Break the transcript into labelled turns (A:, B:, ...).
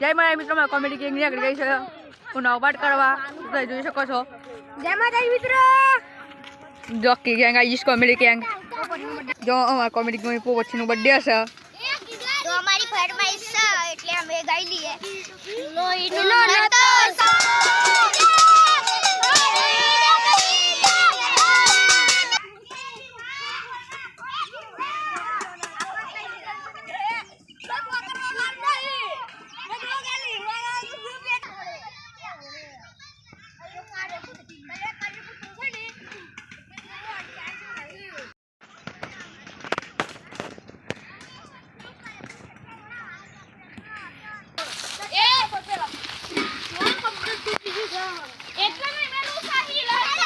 A: જય માતા મિત્રો કોમેડી કિંગ ની આગળ ગઈ છે પુનઃ પાઠ કરવા તમે જોઈ શકો છો
B: જય માતા મિત્રો
A: જોકી ગેંગ આઈશ કોમેડી ગેંગ જો અમાર કોમેડી ગેંગ પો વચ્ચેનો બર્થડે છે
B: તો અમારી ફરમાઈશ છે એટલે અમે ગાઈ લઈએ લોહીનો નતો એટલા મેં ઉસાહી લા